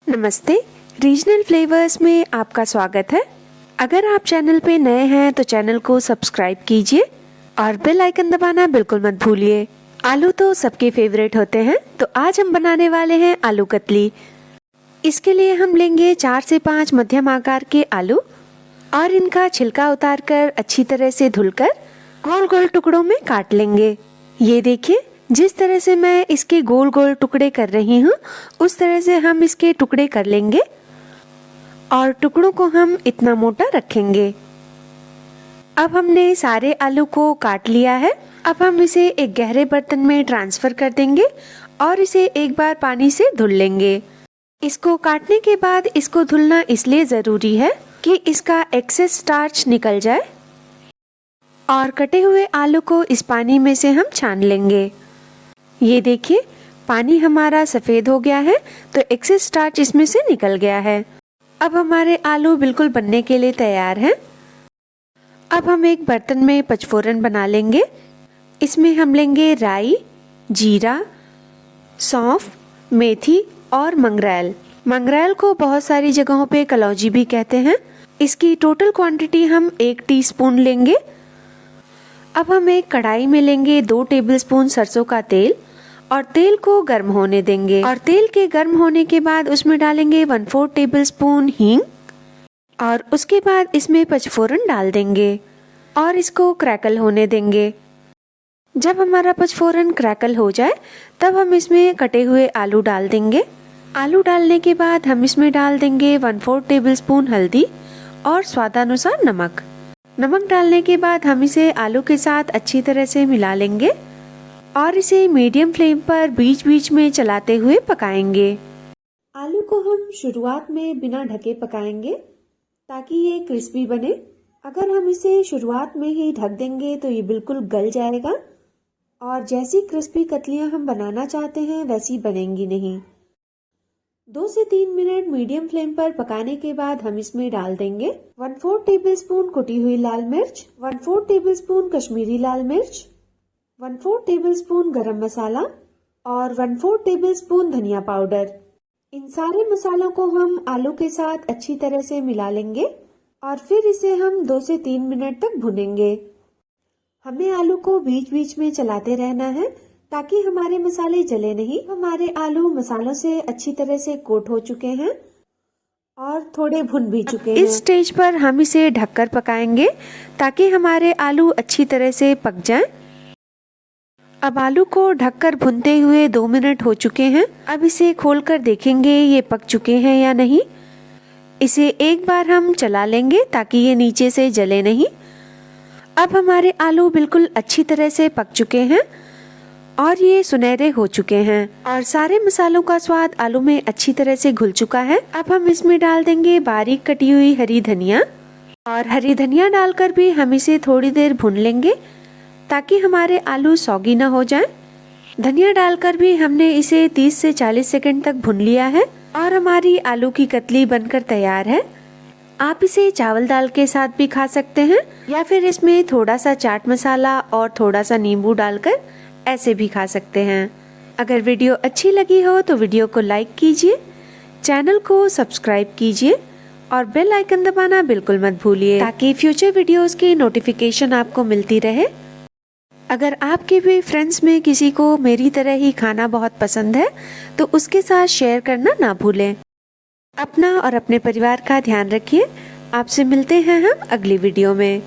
नमस्ते, regional flavours में आपका स्वागत है। अगर आप चैनल पे नए हैं तो चैनल को सब्सक्राइब कीजिए और बेल आइकन दबाना बिल्कुल मत भूलिए। आलू तो सबके फेवरेट होते हैं, तो आज हम बनाने वाले हैं आलू कतली। इसके लिए हम लेंगे 4 से 5 मध्यम आकार के आलू और इनका छिलका उतारकर अच्छी तरह से धुलकर गोल गोल टुकड़ों में काट लेंगे। ये देखिए, जिस तरह से मैं इसके गोल गोल टुकड़े कर रही हूँ उस तरह से हम इसके टुकड़े कर लेंगे और टुकड़ों को हम इतना मोटा रखेंगे। अब हमने सारे आलू को काट लिया है। अब हम इसे एक गहरे बर्तन में ट्रांसफर कर देंगे और इसे एक बार पानी से धुल लेंगे। इसको काटने के बाद इसको धुलना इसलिए ज़रूरी है कि इसका एक्सेस स्टार्च निकल जाए और कटे हुए आलू को इस पानी में से हम छान लेंगे। ये देखिए, पानी हमारा सफ़ेद हो गया है तो एक्सेस स्टार्च इसमें से निकल गया है। अब हमारे आलू बिल्कुल बनने के लिए तैयार हैं। अब हम एक बर्तन में पचफोरन बना लेंगे। इसमें हम लेंगे राई, जीरा, सौंफ, मेथी और मंगरेल। मंगरेल को बहुत सारी जगहों पे कलौजी भी कहते हैं। इसकी टोटल क्वांटिटी हम 1 टीस्पून लेंगे। अब हम एक कढ़ाई में लेंगे 2 टेबलस्पून सरसों का तेल और तेल को गर्म होने देंगे और तेल के गर्म होने के बाद उसमें डालेंगे 1/4 टेबलस्पून हींग और उसके बाद इसमें पचफोरन डाल देंगे और इसको क्रैकल होने देंगे। जब हमारा पचफोरन क्रैकल हो जाए तब हम इसमें कटे हुए आलू डाल देंगे। आलू डालने के बाद हम इसमें डाल देंगे 1/4 टेबलस्पून हल्दी और स्वादानुसार नमक। नमक डालने के बाद हम इसे आलू के साथ अच्छी तरह से मिला लेंगे और इसे मीडियम फ्लेम पर बीच बीच में चलाते हुए पकाएंगे। आलू को हम शुरुआत में बिना ढके पकाएंगे ताकि ये क्रिस्पी बने। अगर हम इसे शुरुआत में ही ढक देंगे तो ये बिल्कुल गल जाएगा और जैसी क्रिस्पी कतलियां हम बनाना चाहते हैं वैसी बनेंगी नहीं। 2 से 3 मिनट मीडियम फ्लेम पर पकाने के बाद हम इसमें डाल देंगे 1/4 टेबलस्पून कुटी हुई लाल मिर्च, 1/4 टेबलस्पून कश्मीरी लाल मिर्च, 1/4 टेबलस्पून गरम मसाला और 1/4 टेबलस्पून धनिया पाउडर। इन सारे मसालों को हम आलू के साथ अच्छी तरह से मिला लेंगे और फिर इसे हम 2 से 3 मिनट तक भुनेंगे। हमें आलू को बीच बीच में चलाते रहना है ताकि हमारे मसाले जले नहीं। हमारे आलू मसालों से अच्छी तरह से कोट हो चुके हैं और थोड़े भुन भी चुके हैं। इस स्टेज पर हम इसे ढककर पकाएंगे ताकि हमारे आलू अच्छी तरह से पक जाएं। अब आलू को ढककर भुनते हुए 2 मिनट हो चुके हैं। अब इसे खोलकर देखेंगे ये पक चुके हैं या नहीं। इसे एक बार हम चला लेंगे ताकि ये नीचे से जले नहीं। अब हमारे आलू बिल्कुल अच्छी तरह से पक चुके हैं और ये सुनहरे हो चुके हैं और सारे मसालों का स्वाद आलू में अच्छी तरह से घुल चुका है। अब हम इसमें डाल देंगे बारीक कटी हुई हरी धनिया और हरी धनिया डालकर भी हम इसे थोड़ी देर भून लेंगे ताकि हमारे आलू सौगी न हो जाएं। धनिया डालकर भी हमने इसे 30 से 40 सेकंड तक भून लिया है और हमारी आलू की कतली बनकर तैयार है। आप इसे चावल दाल के साथ भी खा सकते हैं या फिर इसमें थोड़ा सा चाट मसाला और थोड़ा सा नींबू डालकर ऐसे भी खा सकते हैं। अगर वीडियो अच्छी लगी हो तो वीडियो को लाइक कीजिए, चैनल को सब्सक्राइब कीजिए और बेल आइकन दबाना बिल्कुल मत भूलिए ताकि फ्यूचर वीडियोस की नोटिफिकेशन आपको मिलती रहे। अगर आपके भी फ्रेंड्स में किसी को मेरी तरह ही खाना बहुत पसंद है तो उसके साथ शेयर करना ना भूलें। अपना और अपने परिवार का ध्यान रखिए। आपसे मिलते हैं हम अगली वीडियो में।